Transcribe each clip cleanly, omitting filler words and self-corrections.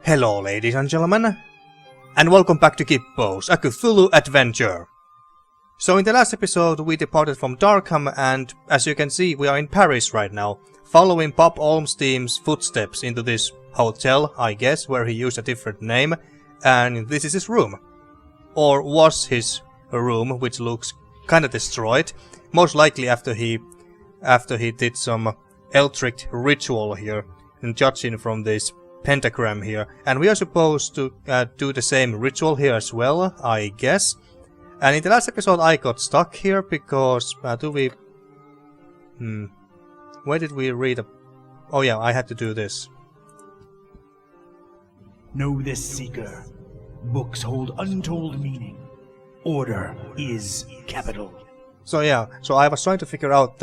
Hello ladies and gentlemen, and welcome back to Gibbous, a Cthulhu adventure. So in the last episode we departed from Darkham and, as you can see, we are in Paris right now, following Bob Olmstein's footsteps into this hotel, I guess, where he used a different name, and this is his room. Or was his room, which looks kinda destroyed, most likely after he did some electric ritual here, and judging from this pentagram here, and we are supposed to do the same ritual here as well, I guess. And in the last episode I got stuck here because where did we read oh yeah, I had to do this. Know this, Seeker. Books hold untold meaning. Order is capital. So yeah, so I was trying to figure out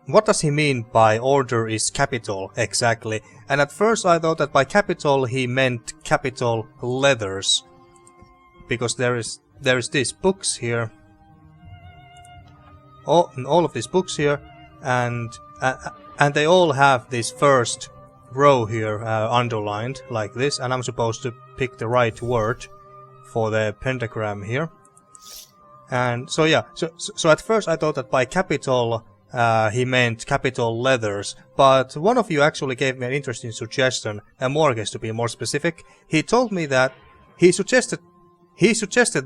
what does he mean by order is capital exactly? And at first I thought that by capital he meant capital letters, because there is these books here, all of these books here, and they all have this first row here underlined like this, and I'm supposed to pick the right word for the pentagram here. And so yeah, so at first I thought that by capital he meant capital letters, but one of you actually gave me an interesting suggestion, and Morgus to be more specific. He told me that he suggested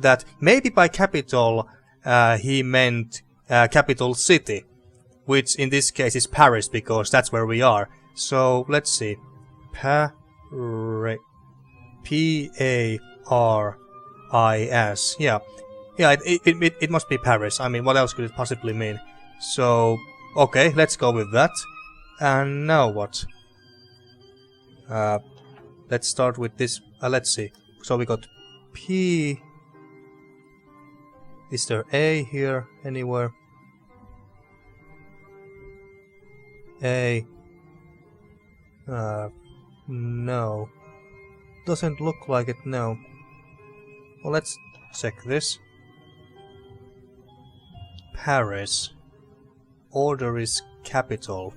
that maybe by capital he meant capital city, which in this case is Paris, because that's where we are. So let's see, P-A-R-I-S, yeah. Yeah, it must be Paris. I mean, what else could it possibly mean? So, okay, let's go with that. And now what? Let's start with this. Let's see. So we got P. Is there A here anywhere? A. No. Doesn't look like it, no. Well, let's check this. Paris. Order is capital.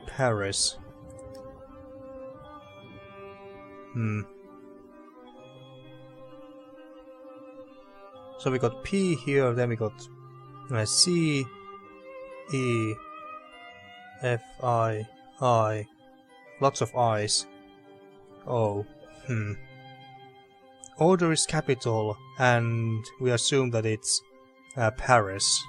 Paris. So we got P here, then we got C, E, F, I, lots of I's. O. Order is capital, and we assume that it's Paris.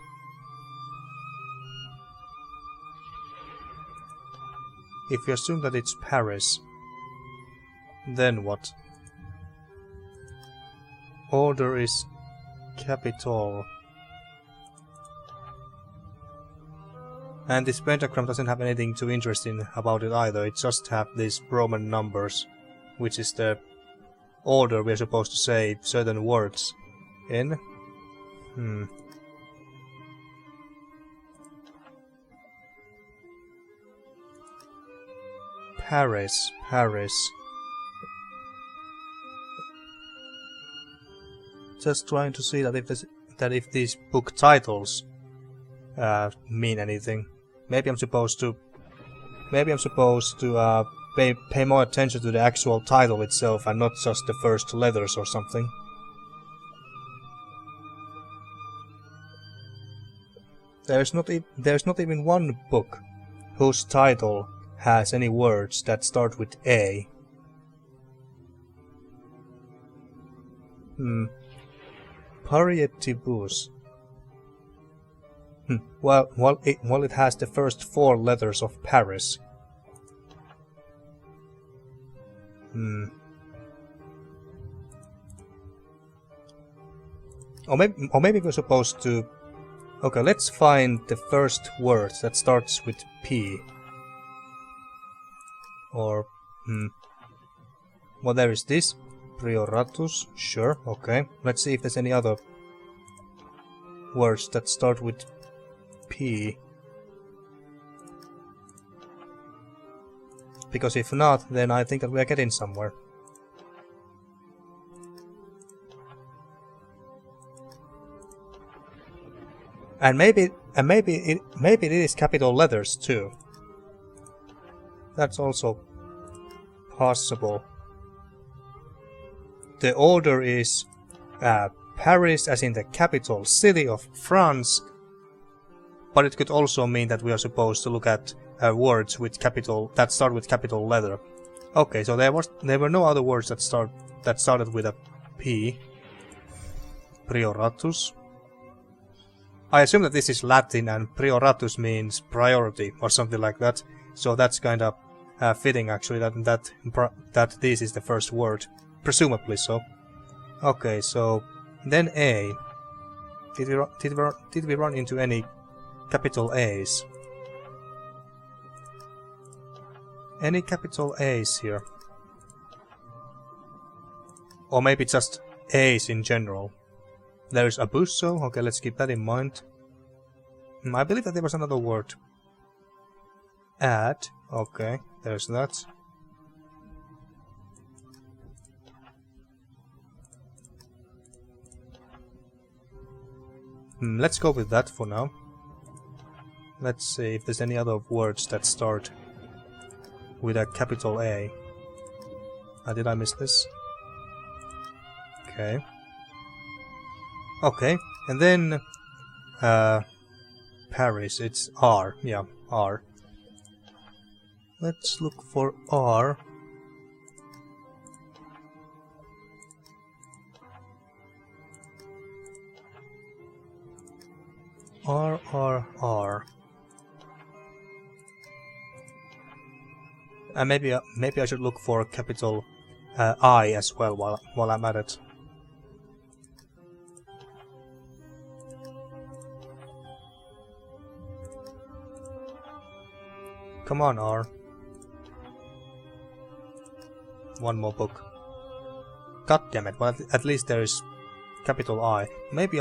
If we assume that it's Paris, then what? Order is capital. And this pentagram doesn't have anything too interesting about it either, it just have these Roman numbers, which is the order we're supposed to say certain words in. Paris. Just trying to see that if these book titles mean anything. Maybe I'm supposed to pay more attention to the actual title itself and not just the first letters or something. There's not even one book whose title has any words that start with A. Parietibus. Well, it has the first 4 letters of Paris. Or maybe we're supposed to. Okay, let's find the first word that starts with P. Or, well, there is this. Prioratus, sure, okay. Let's see if there's any other words that start with P. Because if not, then I think that we are getting somewhere. And maybe it is capital letters too. That's also possible. The order is Paris, as in the capital city of France, but it could also mean that we are supposed to look at words with that start with capital letter. Okay, so there were no other words that started with a P. Prioratus. I assume that this is Latin and prioratus means priority or something like that. So that's kind of fitting actually that this is the first word, presumably so. Okay, so then A. Did we run into any capital A's? Any capital A's here? Or maybe just A's in general. There's abuso, okay, let's keep that in mind. I believe that there was another word. Add, okay, there's that. Let's go with that for now. Let's see if there's any other words that start with a capital A. Did I miss this? Okay. Okay, and then Paris, it's R, yeah, R. Let's look for R. R. And maybe I should look for capital I as well while I'm at it. Come on, R. One more book. God damn it! Well, at least there is capital I. Maybe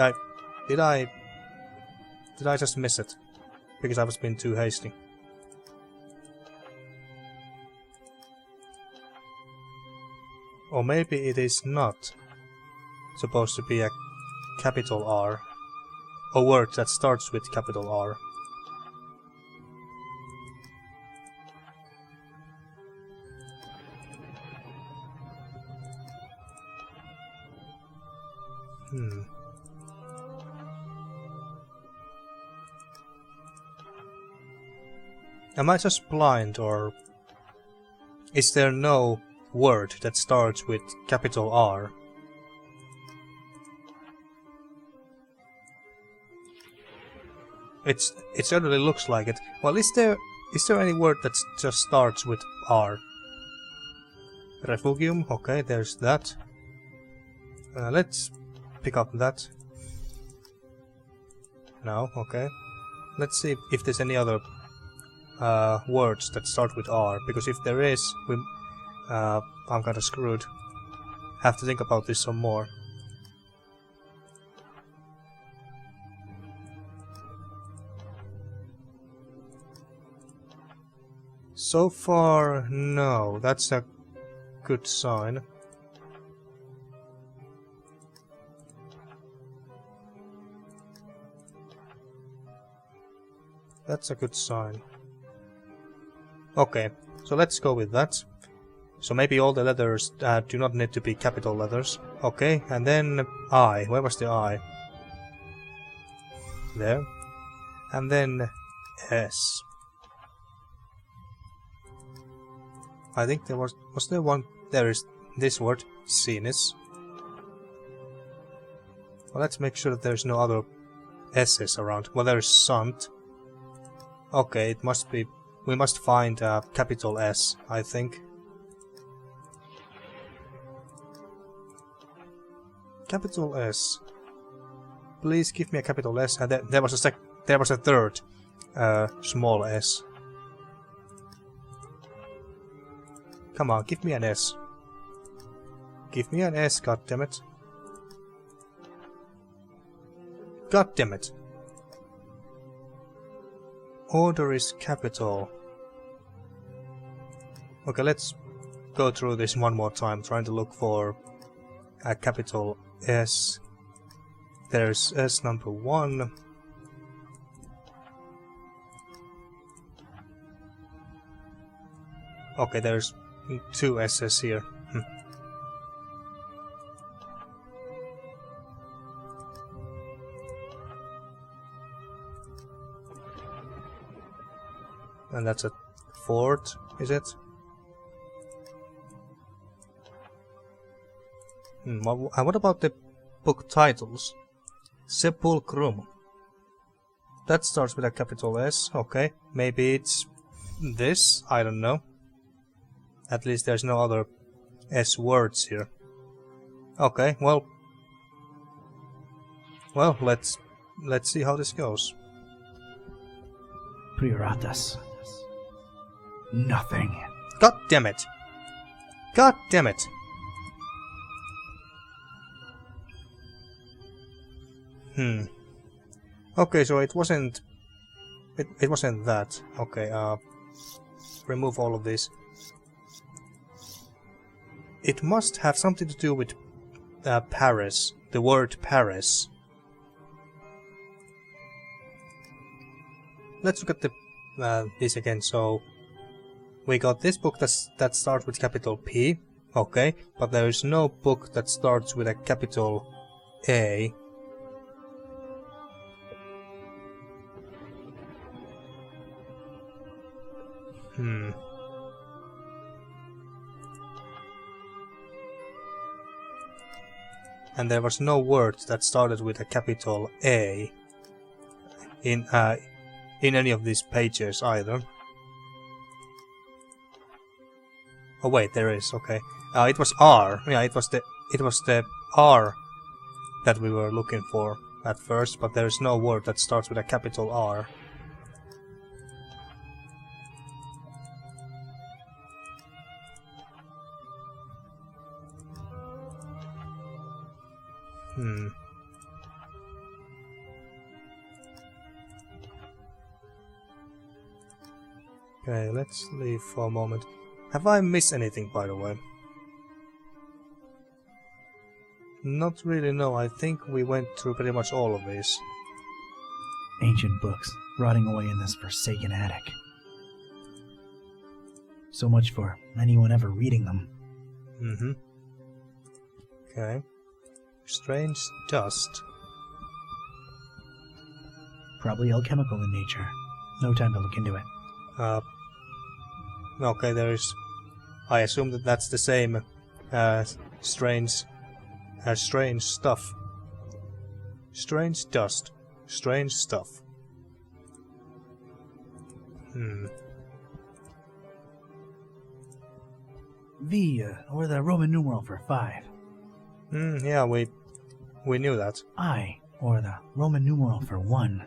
did I just miss it because I was being too hasty? Or maybe it is not supposed to be a capital R, a word that starts with capital R. Am I just blind, or is there no word that starts with capital R? It certainly looks like it. Well, is there any word that just starts with R? Refugium, okay, there's that. Let's pick up that. No, okay. Let's see if there's any other words that start with R, because if there is, I'm kinda screwed. Have to think about this some more. So far, no. That's a good sign. That's a good sign. Okay, so let's go with that. So maybe all the letters do not need to be capital letters. Okay, and then I. Where was the I? There. And then S. I think there was there one? There is this word, sinus. Well, let's make sure that there's no other S's around. Well, there's sunt. Okay, it must be. We must find a capital S, I think. Capital S. Please give me a capital S. And there was a third small S. Come on, give me an S. Give me an S, goddammit. Goddammit. Order is capital. Okay, let's go through this one more time, trying to look for a capital S. There's S number 1. Okay, there's 2 S's here. And that's a 4th, is it? What about the book titles? Sepulchrum. That starts with a capital S, okay. Maybe it's this, I don't know. At least there's no other S words here. Okay, well, let's see how this goes. Prioratas. Nothing. God damn it! God damn it! Okay, so it wasn't that. Okay, remove all of this. It must have something to do with Paris, the word Paris. Let's look at the this again. So we got this book that starts with capital P, okay, but there is no book that starts with a capital A. And there was no word that started with a capital A in any of these pages either. Oh wait, there is. Okay, it was R. Yeah, it was the R that we were looking for at first, but there is no word that starts with a capital R. Okay, let's leave for a moment. Have I missed anything, by the way? Not really, no. I think we went through pretty much all of these. Ancient books rotting away in this forsaken attic. So much for anyone ever reading them. Okay. Strange dust. Probably alchemical in nature. No time to look into it. Okay, there is... I assume that that's the same strange stuff. Strange dust. Strange stuff. V, or the Roman numeral for 5. Yeah, we knew that. I, or the Roman numeral for 1.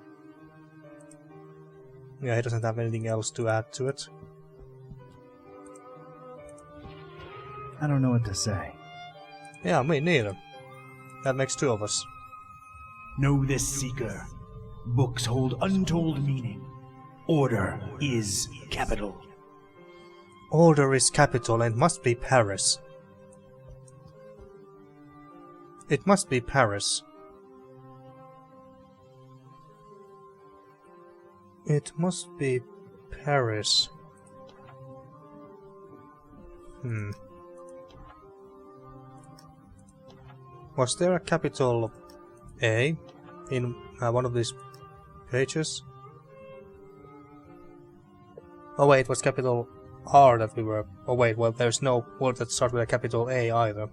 Yeah, he doesn't have anything else to add to it. I don't know what to say. Yeah, me neither. That makes 2 of us. Know this, Seeker. Books hold untold meaning. Order is capital. Order is capital and must be Paris. It must be Paris. It must be Paris. Was there a capital A in one of these pages? Oh wait, it was capital R that we were... Oh wait, well there's no word that starts with a capital A either.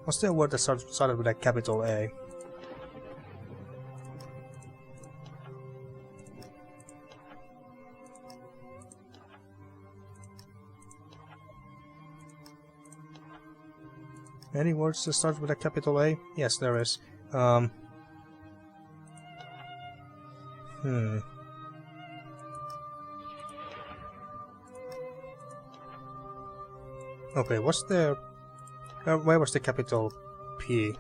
Was there a word that started with a capital A? Any words that start with a capital A? Yes, there is. Okay, was there... where was the capital P?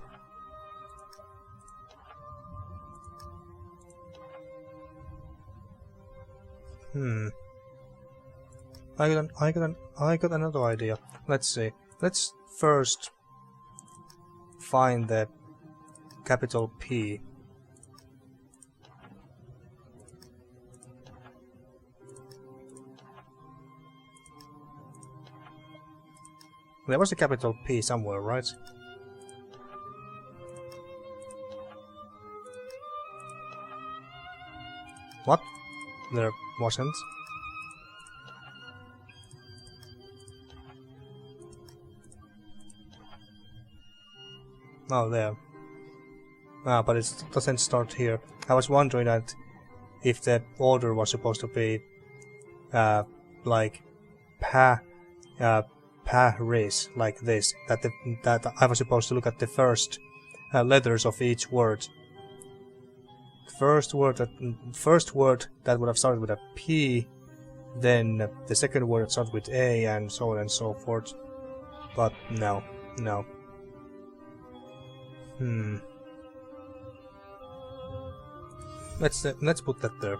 I got another idea. Let's see. Let's first find the capital P. There was a capital P somewhere, right? What? There wasn't. Oh, there. Ah, but it doesn't start here. I was wondering that if the order was supposed to be like Paris, like this, that I was supposed to look at the first letters of each word. First word that would have started with a P, then the second word that started with A, and so on and so forth. But no. Let's put that there.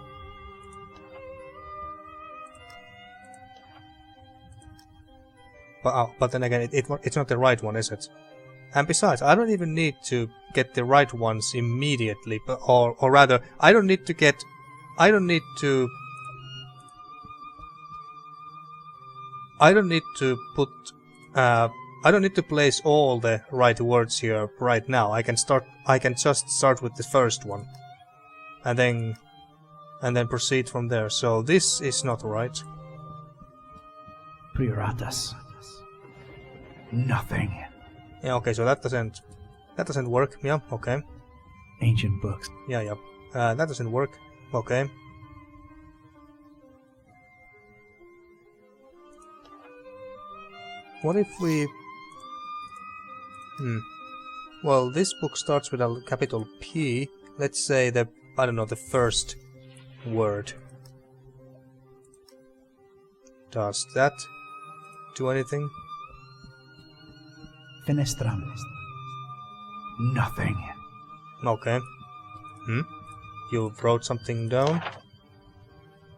But then again, it's not the right one, is it? And besides, I don't even need to get the right ones immediately, or rather, I don't need to place all the right words here right now. I can just start with the first one, and then proceed from there. So this is not right. Prioratas. Nothing. Yeah, okay, so that doesn't work. Yeah, okay. Ancient books. Yeah. That doesn't work. Okay. What if we... Well, this book starts with a capital P. Let's say the first word. Does that do anything? Fenestram. Nothing. Okay. You wrote something down?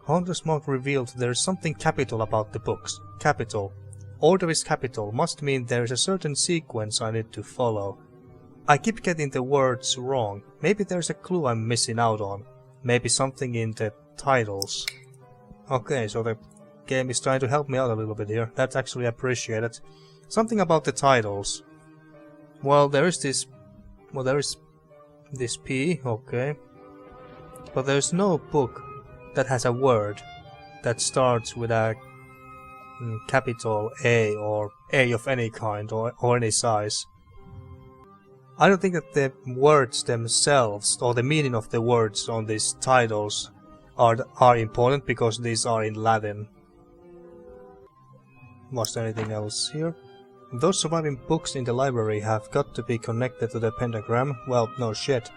Haunter's mark revealed there is something capital about the books. Capital. Order is capital must mean there is a certain sequence I need to follow. I keep getting the words wrong. Maybe there's a clue I'm missing out on. Maybe something in the titles. Okay, so the game is trying to help me out a little bit here. That's actually appreciated. Something about the titles. Well, there is this P, okay. But there's no book that has a word that starts with a capital A or A of any kind or any size. I don't think that the words themselves or the meaning of the words on these titles are important because these are in Latin. Was there anything else here? Those surviving books in the library have got to be connected to the pentagram. Well, no shit.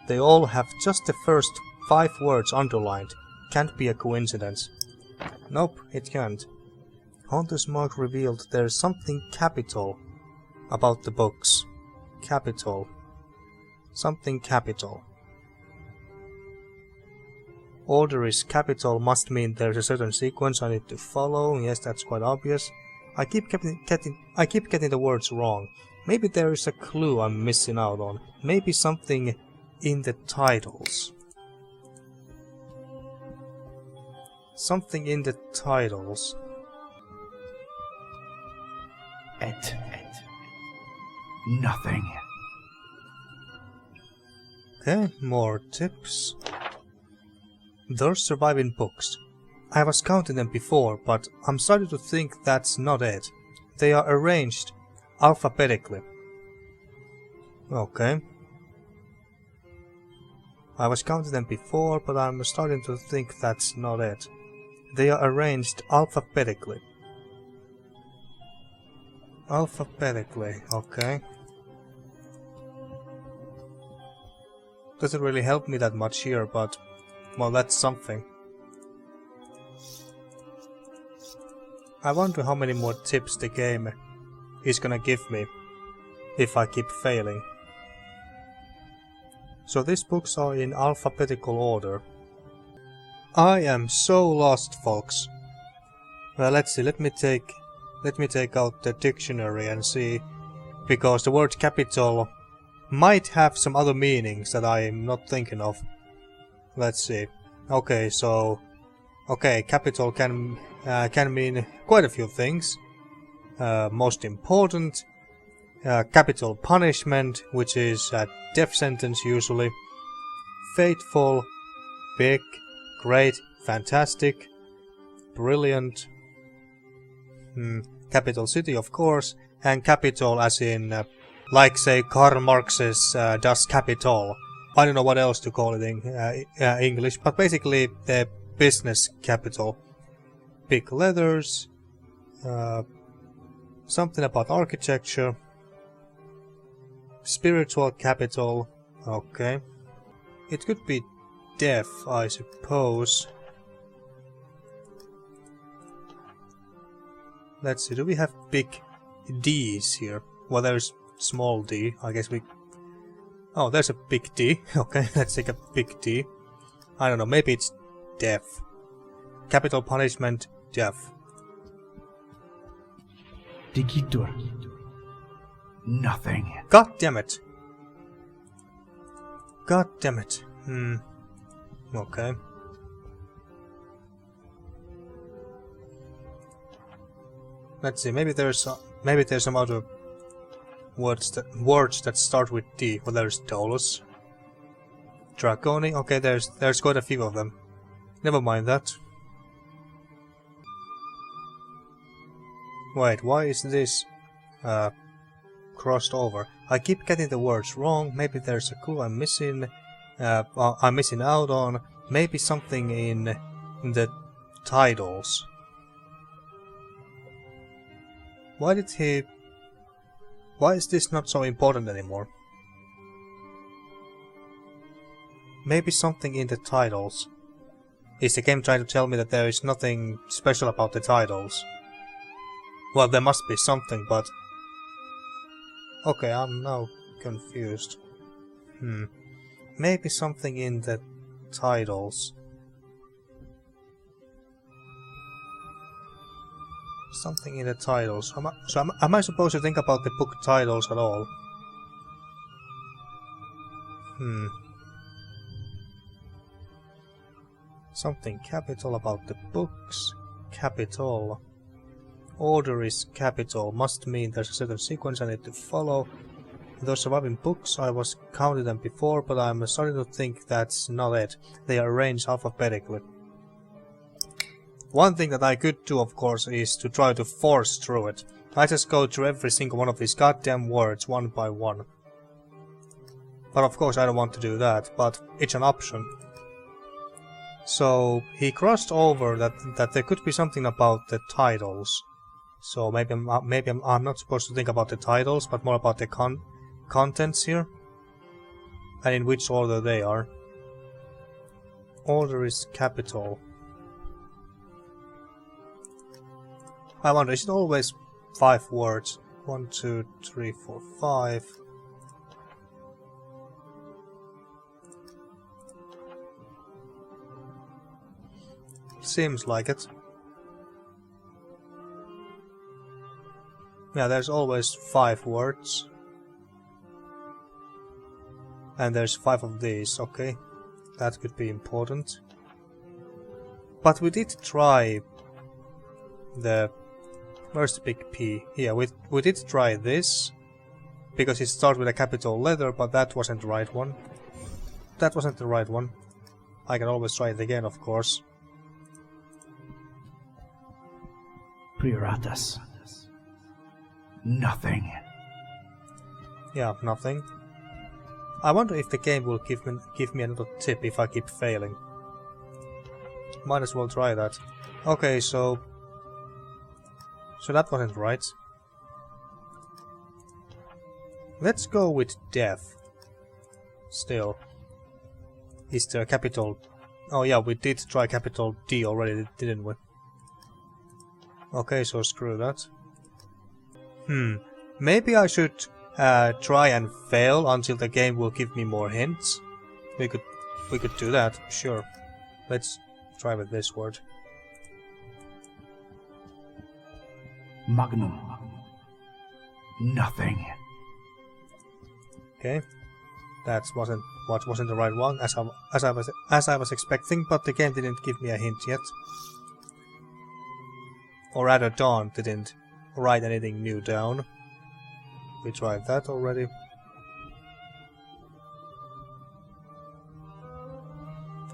They all have just the first 5 words underlined. Can't be a coincidence. Nope, it can't. Haunter's mark revealed there's something capital about the books. Capital. Something capital. Order is capital must mean there's a certain sequence I need to follow. Yes, that's quite obvious. I keep getting the words wrong. Maybe there is a clue I'm missing out on. Maybe something in the titles. Something in the titles. Et. Nothing. Okay, more tips. Those surviving books. I was counting them before, but I'm starting to think that's not it. They are arranged alphabetically. Okay. I was counting them before, but I'm starting to think that's not it. They are arranged alphabetically. Alphabetically, okay. Doesn't really help me that much here, but... well, that's something. I wonder how many more tips the game is gonna give me if I keep failing. So these books are in alphabetical order. I am so lost, folks. Well, let's see, let me take out the dictionary and see, because the word capital might have some other meanings that I'm not thinking of. Let's see. Okay, so... okay, capital can mean quite a few things. most important, capital punishment, which is a death sentence usually, fateful, big, great, fantastic, brilliant, capital city of course, and capital as in, like say Karl Marx's Das Kapital. I don't know what else to call it in English, but basically the business capital. Big letters, something about architecture, spiritual capital, okay. It could be deaf, I suppose. Let's see, do we have big D's here? Well, there's small d, I guess we... Oh, there's a big D. Okay, let's take a big D. I don't know, maybe it's deaf. Capital punishment, deaf. Digitur. Nothing. God damn it. God damn it. Okay. Let's see, maybe there's some other words that start with D. Well, there's Dolus. Draconi. Okay, there's quite a few of them. Never mind that. Wait, why is this crossed over? I keep getting the words wrong. Maybe there's a clue I'm missing. I'm missing out on. Maybe something in the titles. Why is this not so important anymore? Maybe something in the titles. Is the game trying to tell me that there is nothing special about the titles? Well, there must be something, but... Okay, I'm now confused. Maybe something in the titles. Something in the titles. Am I supposed to think about the book titles at all? Something capital about the books. Capital. Order is capital. Must mean there's a certain sequence I need to follow. Those surviving books, I was counting them before, but I'm starting to think that's not it. They are arranged alphabetically. One thing that I could do, of course, is to try to force through it. I just go through every single one of these goddamn words one by one. But of course I don't want to do that, but it's an option. So he crossed over that there could be something about the titles. So maybe I'm not supposed to think about the titles, but more about the contents here. And in which order they are. Order is capital. I wonder, is it always 5 words? 1, 2, 3, 4, 5. Seems like it. Yeah, there's always 5 words. And there's 5 of these, okay. That could be important. But we did try the... Where's the big P? Yeah, we did try this. Because it starts with a capital letter, but that wasn't the right one. That wasn't the right one. I can always try it again, of course. Prioratus. Nothing. Yeah, nothing. I wonder if the game will give me another tip if I keep failing. Might as well try that. Okay, so that wasn't right. Let's go with death. Still. Is there a capital... Oh yeah, we did try capital D already, didn't we? Okay, so screw that. Maybe I should try and fail until the game will give me more hints. We could do that, sure. Let's try with this word. Magnum. Nothing. Okay, that wasn't the right one as I was expecting, but the game didn't give me a hint yet. Or rather, Dawn didn't. write anything new down. We tried that already.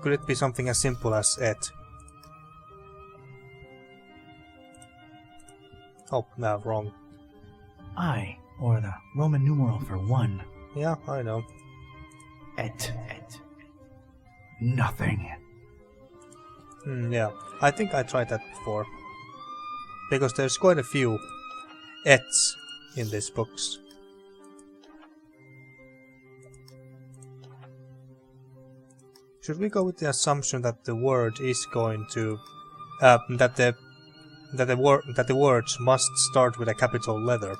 Could it be something as simple as et? Oh, no, wrong. I, or the Roman numeral for 1. Yeah, I know. Et. Nothing. Yeah, I think I tried that before. Because there's quite a few ets in these books. Should we go with the assumption that the word is going to that the words must start with a capital letter?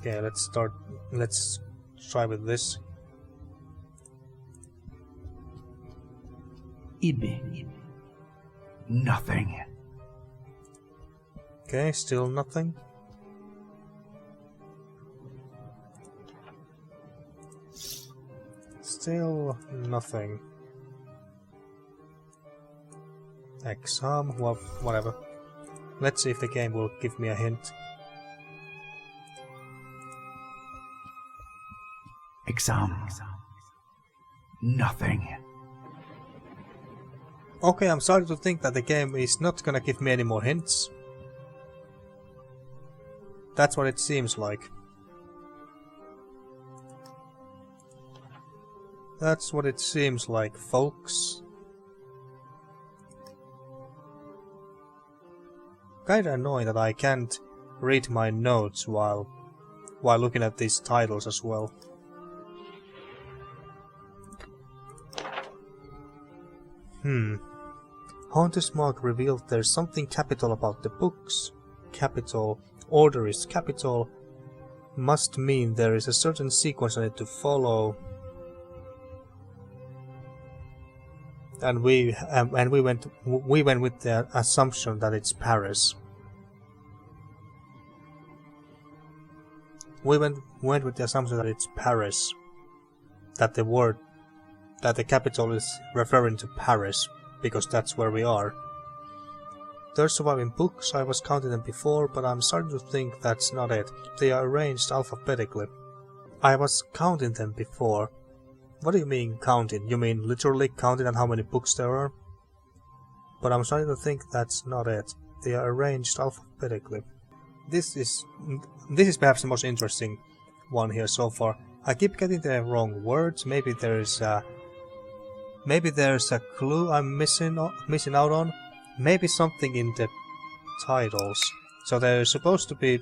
Okay, let's try with this. Ibi. Nothing. Okay, still nothing. Still nothing. Exam, well, whatever. Let's see if the game will give me a hint. Exam. Nothing. Okay, I'm starting to think that the game is not gonna give me any more hints. That's what it seems like. That's what it seems like, folks. Kinda annoying that I can't read my notes while looking at these titles as well. Haunter's Mark revealed there's something capital about the books. Capital. Order is capital. Must mean there is a certain sequence I need to follow. And we went with the assumption that it's Paris. We went with the assumption that it's Paris. That the capital is referring to Paris, because that's where we are. They're surviving books, I was counting them before, but I'm starting to think that's not it. They are arranged alphabetically. I was counting them before. What do you mean counting? You mean literally counting on how many books there are? But I'm starting to think that's not it. They are arranged alphabetically. This is perhaps the most interesting one here so far. I keep getting the wrong words. Maybe there's a clue I'm missing out on. Maybe something in the titles. So there's supposed to be,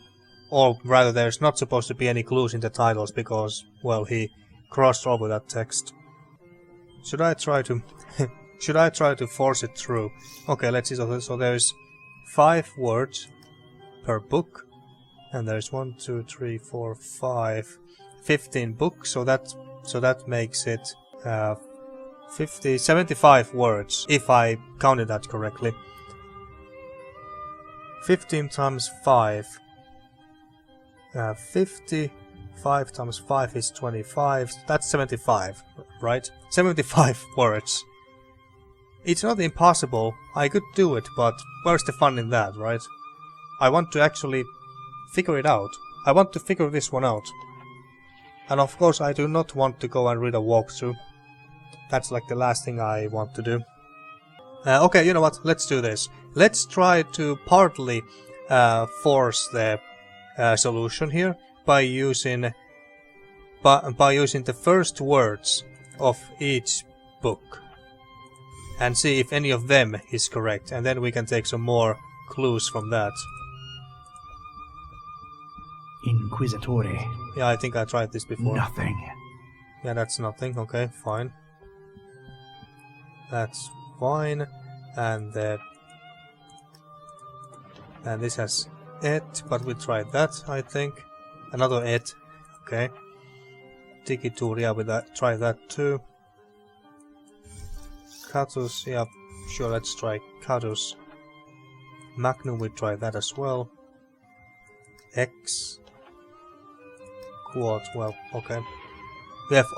or rather there's not supposed to be any clues in the titles because, well, he crossed over that text. Should I try to force it through? Okay, let's see. So there's 5 words per book, and there's 1, 2, 3, 4, 5, 15 books. So that makes it 75 words, if I counted that correctly. 15 times 5. 55 times 5 is 25. That's 75, right? 75 words. It's not impossible. I could do it, but where's the fun in that, right? I want to actually figure it out. I want to figure this one out. And of course I do not want to go and read a walkthrough. That's like the last thing I want to do. Okay, you know what? Let's do this. Let's try to partly force the solution here by using the first words of each book and see if any of them is correct, and then we can take some more clues from that. Inquisitore. Yeah, I think I tried this before. Nothing. Yeah, that's nothing. Okay, fine. That's fine. And this has it, but we tried that, I think. Another it. Okay. Tikitur, yeah, try that too. Catus, yeah, sure, let's try Catus. Magnum, we try that as well. X. Quad, well, okay.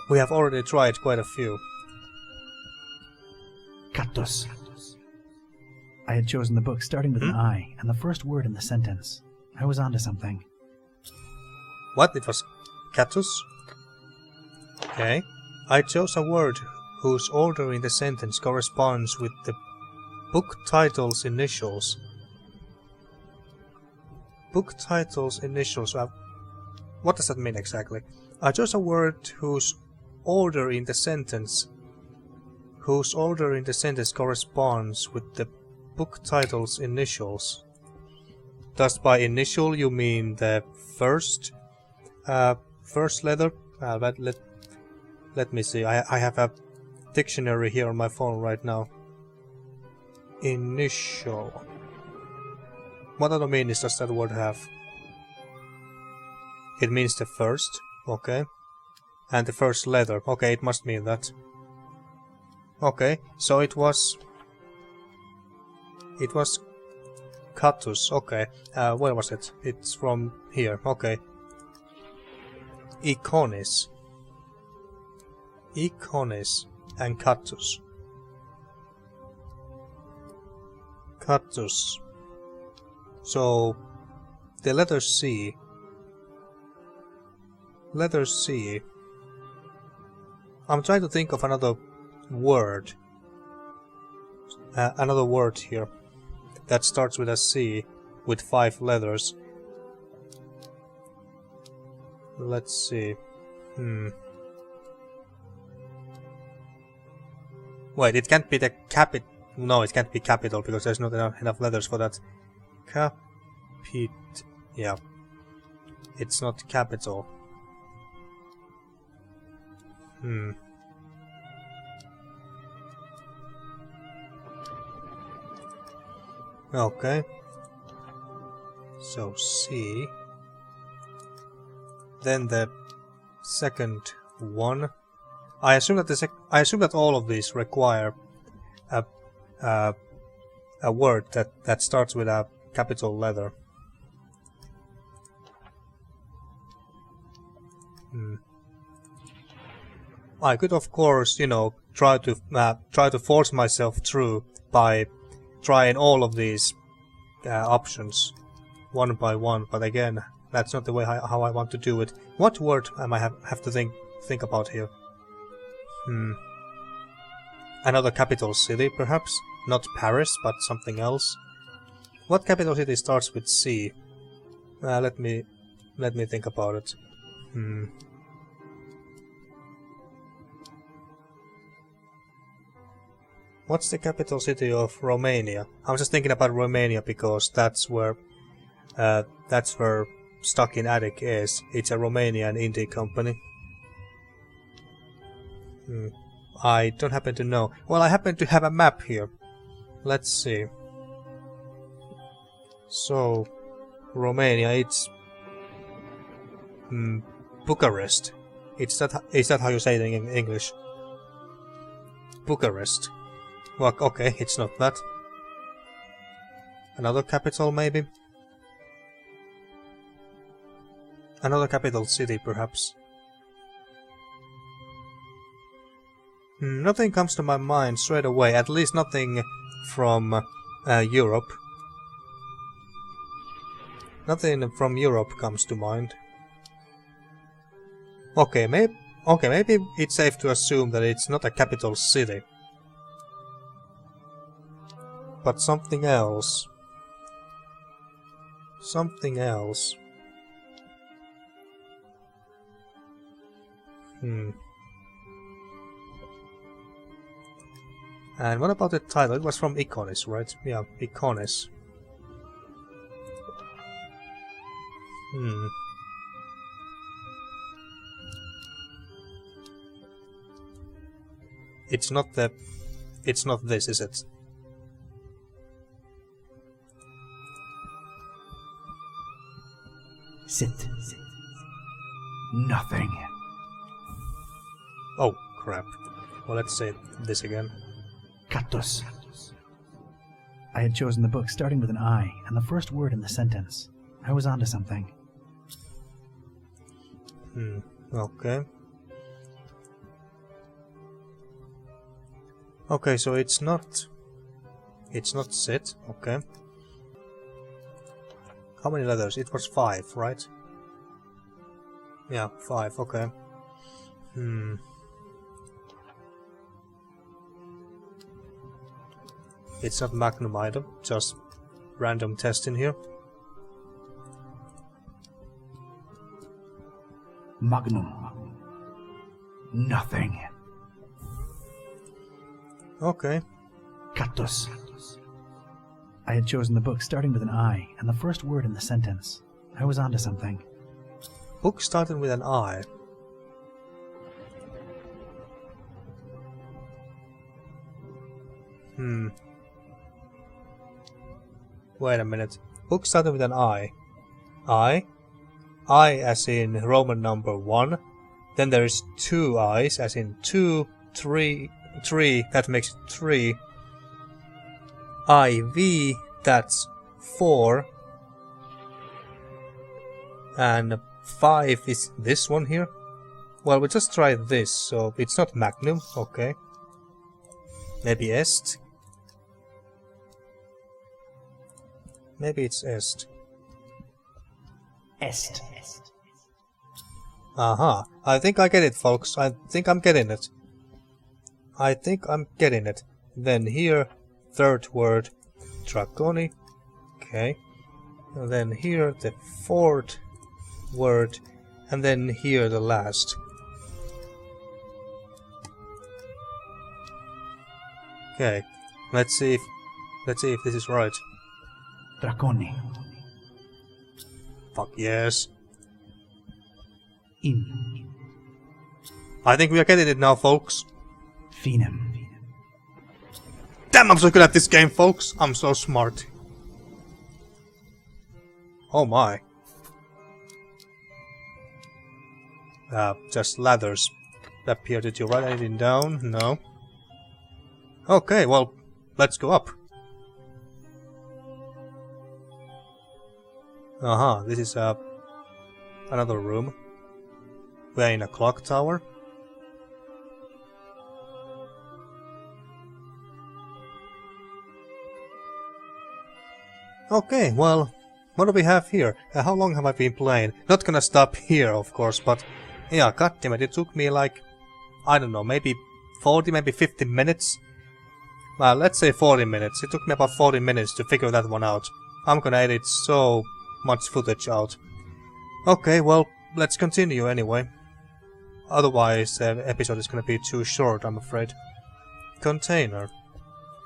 We have already tried quite a few. Cactus. I had chosen the book starting with an I, and the first word in the sentence. I was onto something. What? It was Cactus? Okay. I chose a word whose order in the sentence corresponds with the book title's initials. Book title's initials. What does that mean exactly? I chose a word whose order in the sentence corresponds with the book title's initials. Does by initial you mean the first letter? Let me see. I have a dictionary here on my phone right now. Initial. What other meanings does that word have? It means the first, okay. And the first letter, okay, it must mean that. Okay, so it was Catus, okay. Where was it? It's from here, okay. Iconis and Catus. Catus. So the letter C. Letter C. I'm trying to think of another word. Another word here that starts with a C with 5 letters. Let's see. Wait, it can't be the capital. No, it can't be capital because there's not enough letters for that. Yeah. It's not capital. Okay. So C. Then the second one. I assume that all of these require a word that starts with a capital letter. I could, of course, try to force myself through by trying all of these options one by one, but again, that's not the way how I want to do it. What word am I have to think about here? Another capital city, perhaps? Not Paris, but something else. What capital city starts with C? Let me think about it. What's the capital city of Romania? I'm just thinking about Romania because that's where Stuck in Attic is. It's a Romanian indie company. I don't happen to know. Well, I happen to have a map here. Let's see. So, Romania, it's Bucharest. Is that how you say it in English? Bucharest. Well, okay, it's not that. Another capital, maybe? Another capital city, perhaps. Nothing comes to my mind straight away, at least nothing from Europe. Nothing from Europe comes to mind. Okay, maybe it's safe to assume that it's not a capital city. But something else. Something else. And what about the title? It was from Iconis, right? Yeah, Iconis. It's not this, is it? Sit. Nothing. Oh, crap. Well, let's say this again. Cactus. I had chosen the book starting with an I, and the first word in the sentence. I was onto something. Okay. Okay, so it's not set, okay. How many letters? It was 5, right? Yeah, 5, okay. It's not Magnum item, just random test in here. Magnum. Nothing. Okay. Cactus. I had chosen the book starting with an I, and the first word in the sentence. I was onto something. Book started with an I. Wait a minute. Book started with an I. I as in Roman number 1. Then there is 2 I's as in 2, 3, that makes 3. IV, that's 4. And 5 is this one here. Well, we'll just try this, so it's not Magnum, okay. Maybe Est. Maybe it's Est. Est. Aha, I think I get it, folks. I think I'm getting it. Then here, third word, Draconi. Okay. And then here, the fourth word. And then here, the last. Okay. Let's see if this is right. Draconi. Fuck yes. In. I think we are getting it now, folks. Phenom. Damn, I'm so good at this game, folks. I'm so smart. Oh my. Just ladders appear. Did you write anything down? No. Okay, well, let's go up. Aha, this is another room. We're in a clock tower. Okay, well, what do we have here? How long have I been playing? Not gonna stop here, of course, but yeah, goddammit, it took me like, I don't know, maybe 40, maybe 50 minutes? Well, let's say 40 minutes. It took me about 40 minutes to figure that one out. I'm gonna edit so much footage out. Okay, well, let's continue anyway. Otherwise, the episode is gonna be too short, I'm afraid. Container.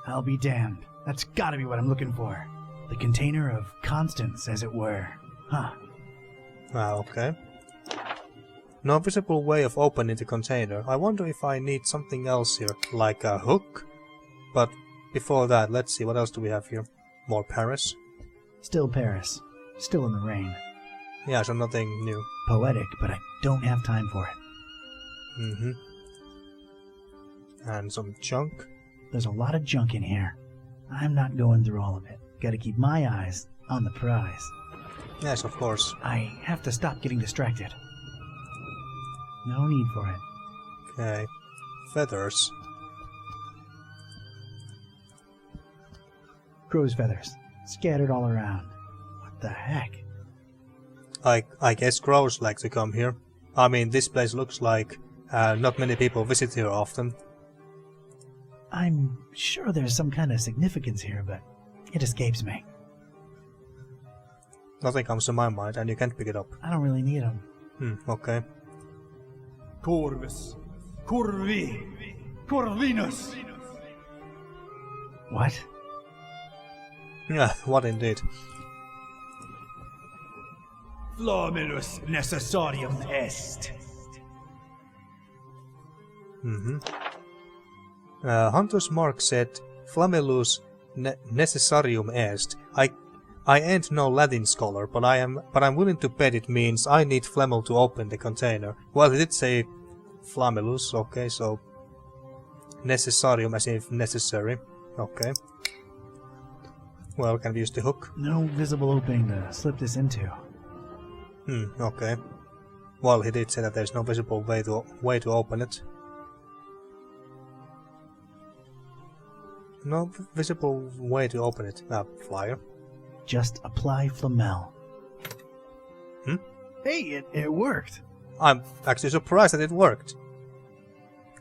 I'll be damned. That's gotta be what I'm looking for. The container of constants, as it were. Huh. Ah, okay. No visible way of opening the container. I wonder if I need something else here, like a hook? But before that, let's see, what else do we have here? More Paris? Still Paris. Still in the rain. Yeah, so nothing new. Poetic, but I don't have time for it. And some junk. There's a lot of junk in here. I'm not going through all of it. Gotta keep my eyes on the prize. Yes, of course. I have to stop getting distracted. No need for it. Okay. Feathers. Crow's feathers. Scattered all around. What the heck? I guess crows like to come here. I mean, this place looks like not many people visit here often. I'm sure there's some kind of significance here, but it escapes me. Nothing comes to my mind, and you can't pick it up. I don't really need them. Okay. Corvus. Corvi. Corvinus. What? Yeah, what indeed. Flamilus necessarium est. Hunter's Mark said, Flamellus necessarium est. I ain't no Latin scholar, but I'm willing to bet it means I need Flamel to open the container. Well, he did say Flamellus, okay, so necessarium as if necessary. Okay. Well, can we use the hook? No visible opening to slip this into. Okay. Well, he did say that there's no visible way to open it. No visible way to open it. Flyer. Just apply Flamel. Hmm? Hey, it worked. I'm actually surprised that it worked.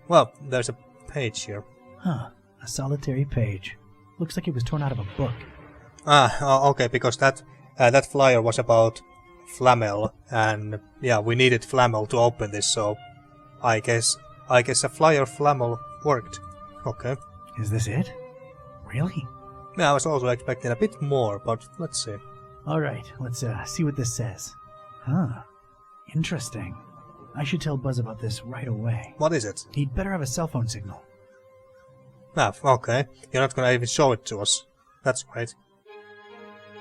Well, there's a page here. Huh. A solitary page. Looks like it was torn out of a book. Okay, because that flyer was about Flamel, and yeah, we needed Flamel to open this, so I guess a flyer Flamel worked. Okay. Is this it? Really? Yeah, I was also expecting a bit more, but let's see. Alright, let's see what this says. Huh. Interesting. I should tell Buzz about this right away. What is it? He'd better have a cell phone signal. Okay. You're not gonna even show it to us. That's great.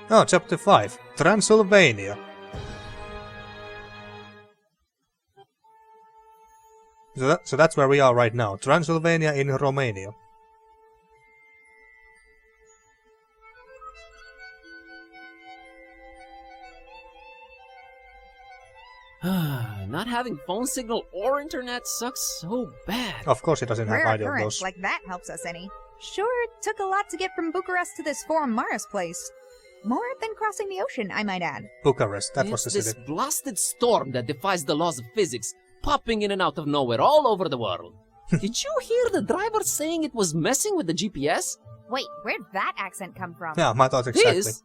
Oh, chapter 5. Transylvania. So that's where we are right now. Transylvania in Romania. Not having phone signal or internet sucks so bad. Of course, it doesn't have Rare either of occurrence, those. like that helps us any. Sure, took a lot to get from Bucharest to this Forum Maris place. More than crossing the ocean, I might add. Bucharest, that was the It's city. this blasted storm that defies the laws of physics, popping in and out of nowhere all over the world. Did you hear the driver saying it was messing with the GPS? Wait, where'd that accent come from? Yeah, my thoughts exactly. This?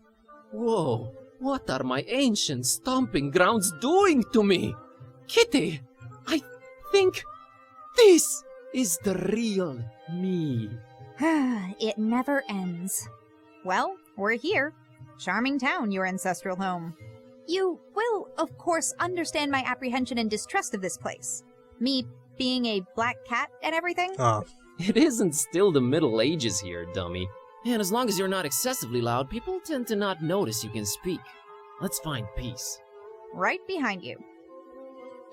Whoa, what are my ancient stomping grounds doing to me? Kitty, I think this is the real me. It never ends. Well, we're here. Charming town, your ancestral home. You will, of course, understand my apprehension and distrust of this place. Me being a black cat and everything. It isn't still the Middle Ages here, dummy. And as long as you're not excessively loud, people tend to not notice you can speak. Let's find peace. Right behind you.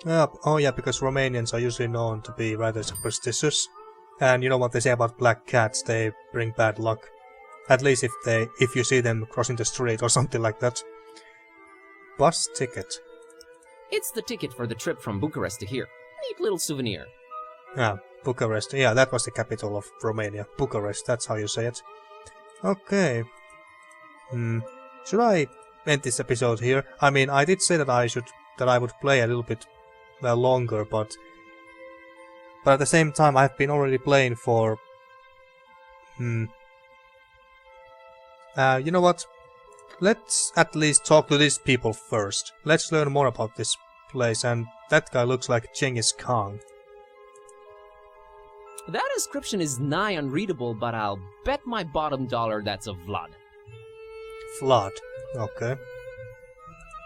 Oh yeah, because Romanians are usually known to be rather superstitious. And you know what they say about black cats, they bring bad luck. At least if you see them crossing the street or something like that. Bus ticket. It's the ticket for the trip from Bucharest to here. Neat little souvenir. Bucharest. Yeah, that was the capital of Romania. Bucharest, that's how you say it. Okay. Should I end this episode here? I mean, I did say that I would play a little bit longer, but at the same time I've been already playing for you know what? Let's at least talk to these people first. Let's learn more about this place, and that guy looks like Genghis Khan. That inscription is nigh unreadable, but I'll bet my bottom dollar that's a Vlad. Vlad. Okay.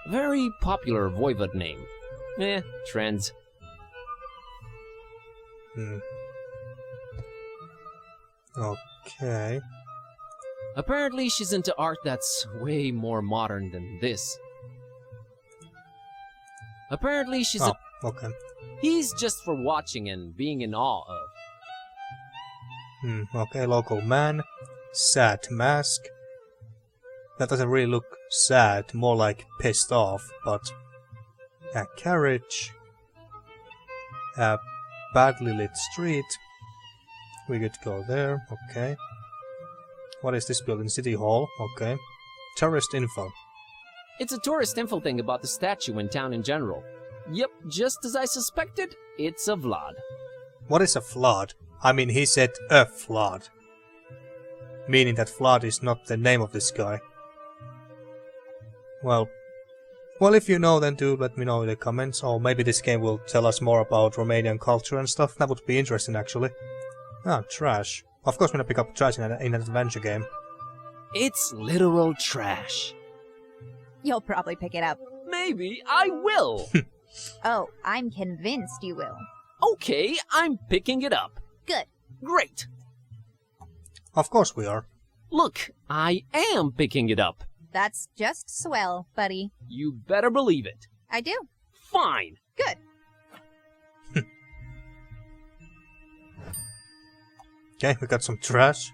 Very popular voivod name. Trends. Okay. Apparently she's into art that's way more modern than this. Apparently she's okay. He's just for watching and being in awe of. Okay, local man. Sad mask. That doesn't really look sad, more like pissed off, but... A carriage. A badly lit street. We could go there, okay. What is this building? City Hall, okay. Tourist info. It's a tourist info thing about the statue in town in general. Yep, just as I suspected, it's a Vlad. What is a Vlad? I mean, he said a Vlad. Meaning that Vlad is not the name of this guy. Well, if you know, then do let me know in the comments, or maybe this game will tell us more about Romanian culture and stuff. That would be interesting, actually. Trash. Of course, we're gonna pick up trash in an adventure game. It's literal trash. You'll probably pick it up. Maybe I will. Oh, I'm convinced you will. Okay, I'm picking it up. Good. Great. Of course we are. Look, I am picking it up. That's just swell, buddy. You better believe it. I do. Fine. Good. Okay, we got some trash.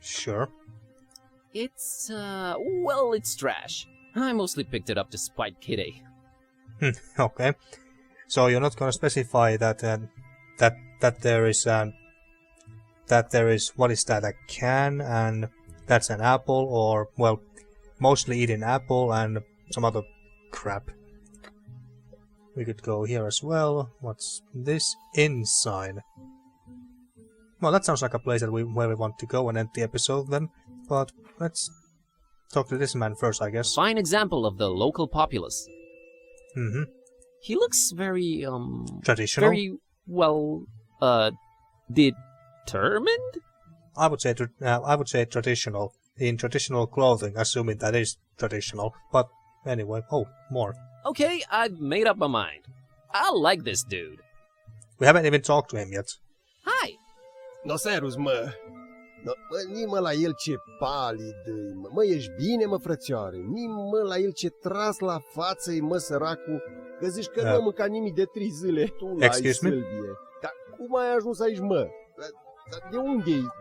Sure. It's, well, it's trash. I mostly picked it up to spite Kitteh. Okay. So you're not gonna specify that that there is that there is, what is that, a can, and that's an apple, or, well, mostly eaten apple and some other crap. We could go here as well. What's this? Inn sign. Well, that sounds like a place that where we want to go and end the episode then, but let's talk to this man first, I guess. Fine example of the local populace. Mm-hmm. He looks very, Traditional? very, well, determined? I would say traditional. In traditional clothing, assuming that is traditional. But anyway, oh, more. Okay, I've made up my mind. I like this dude. We haven't even talked to him yet. Hi. No, serus, mă. No, ni-mă la el ce palid e, mă. Mă, ești bine, mă, frățioare? Ni-mă la el ce tras la față e, mă, săracul. Că zici că nu am mâncat nimic de 3 zile. Tu l-ai, Sylvie. Dar cum ai ajuns aici, mă? De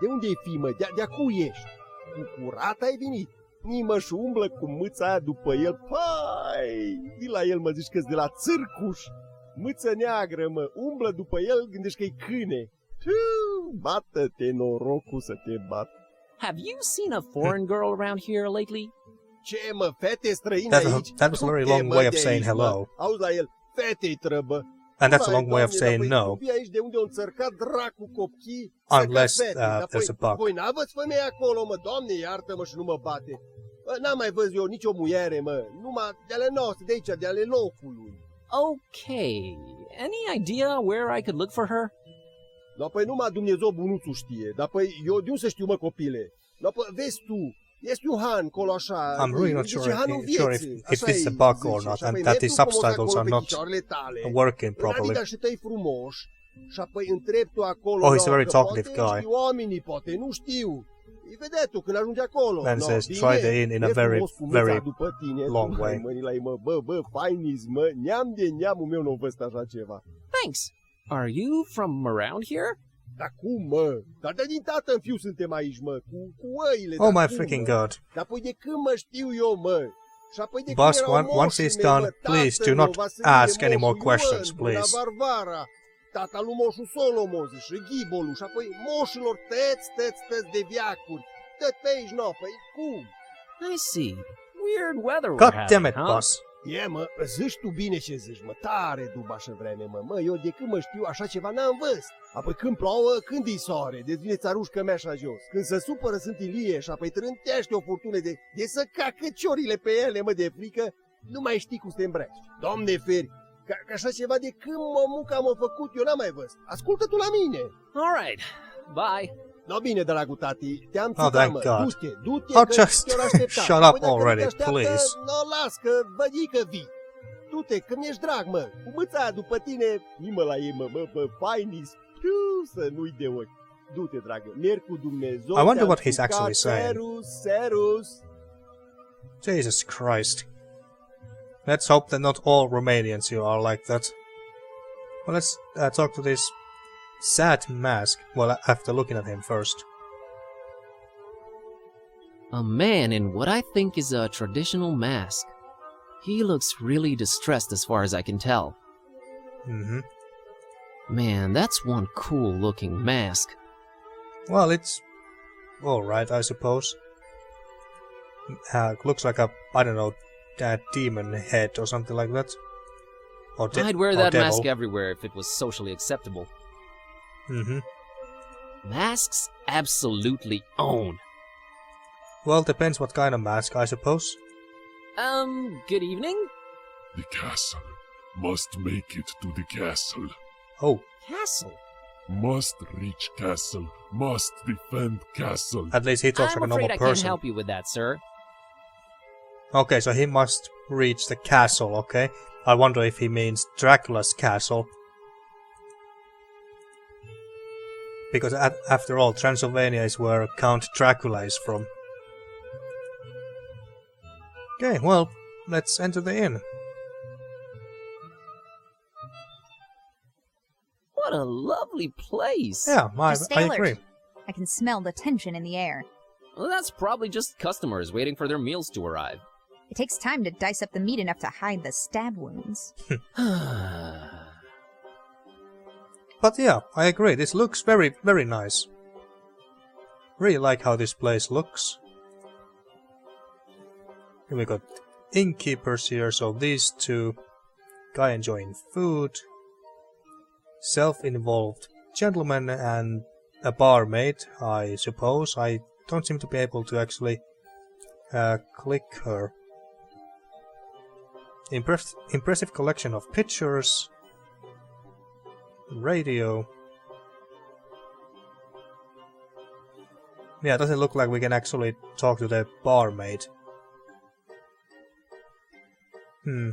unde-i fi, mă? De-acu ești? Cu curat ai venit? Ni-mă și umblă cu mâța aia după el. Pai! Di la el, mă, zici că-s de la țârcuș. Mâță neagră, mă. Umblă după el, gândești că-i câine. Bată-te, norocul să te bat. Have you seen a foreign girl around here lately? Ce, mă, fete străine aici? That was a very long way of saying hello. Auzi la el, fete-i trăbă. And that's a long way of saying no. Aici de unde o înțărcat dracu copchii. Unless there's a bug. Voi n-aveți femeie acolo, mă, Doamne, iartă-mă și nu mă bate. N-am mai văzut eu nicio muiere, mă. Numai de-ale noastre, de aici, de-ale locului. Okay. Any idea where I could look for her? Da, păi numai Dumnezeu bunuțul știe. Dar păi eu de unde să știu, mă, copile? Da, păi vezi tu, este un han acolo așa. I'm really not sure if this is a bug or not, and that the subtitles are not working properly. Oh, he's a very talkative guy. And says, try the inn in a very, very long way. Thanks. Are you from around here? Dar cum, mă? Dar de din tată în fiu suntem aici, mă, cu oile. Oh my freaking god. Dar păi de când mă știu eu, mă? Și apoi de Boss, once he's done, please do not ask any more questions, please. Tata lui moșul Solomon și Ghibolu și apoi moșilor tăți de viacuri. Tăt pe aici, no, păi cum? I see. Weird weather we're God having, damn it, huh? boss. E, mă, zici tu bine ce zici, mă, tare dubașă vreme, mă. Mă, eu de când mă știu așa ceva n-am văzut. Apoi când plouă, când-i soare, deci vine țarușcă mea așa jos. Când se supără sunt ilie și apoi trântește o furtună de să cacă ciorile pe ele, mă, de frică, nu mai știi cum să te îmbraci. Doamne feri, ca așa ceva de când muncă am făcut, eu n-am mai văzut. Ascultă tu la mine. All right. Bye. No, bine, dragul tati, te-am Oh, țutat, thank mă. God. Du-te, Oh, că just te-or aștepta. shut Apoi up dacă nu te already, așteaptă, please. No, las, că vădi că vii. Du-te, că mi-ești drag, mă. Cu mâța aia după tine, nimă la ei, mă, fainis. Să nu-i de ochi. Du-te, dragă, merg cu Dumnezeu. I wonder what he's actually saying. Serus. Jesus Christ. Let's hope that not all Romanians here are like that. Well, let's talk to this sad mask. Well, after looking at him first. A man in what I think is a traditional mask. He looks really distressed as far as I can tell. Mm-hmm. Man, that's one cool-looking mask. Well, it's alright, I suppose. Looks like a, I don't know, a demon head or something like that. Or I'd wear or that devil. mask everywhere if it was socially acceptable. Mm-hmm. Masks absolutely own. Well, depends what kind of mask, I suppose. Good evening? The castle. Must make it to the castle. Oh, Castle? Must reach castle. Must defend castle. at least he talks I'm like a normal afraid I can't person. help you with that, sir. Okay, so he must reach the castle, okay? I wonder if he means Dracula's castle. Because after all, Transylvania is where Count Dracula is from. Okay, well, let's enter the inn. What a lovely place. Yeah, Just stay I alert. agree. I can smell the tension in the air. Well, that's probably just customers waiting for their meals to arrive. It takes time to dice up the meat enough to hide the stab wounds. But yeah, I agree, this looks very, very nice. Really like how this place looks. Here we got innkeepers here, so these two. Guy enjoying food. Self-involved gentleman and a barmaid, I suppose. I don't seem to be able to actually click her. Impressive collection of pictures. Radio. Yeah, it doesn't look like we can actually talk to the barmaid.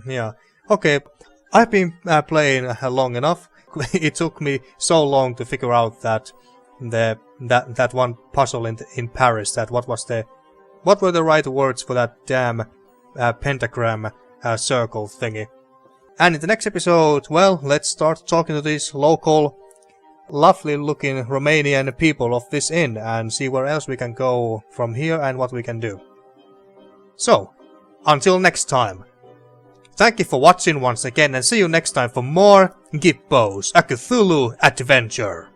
Yeah. Okay, I've been playing long enough. It took me so long to figure out that that one puzzle in Paris. What were the right words for that damn pentagram circle thingy? And in the next episode, well, let's start talking to these local, lovely-looking Romanian people of this inn and see where else we can go from here and what we can do. So, until next time. Thank you for watching once again and see you next time for more Gibbous, a Cthulhu adventure.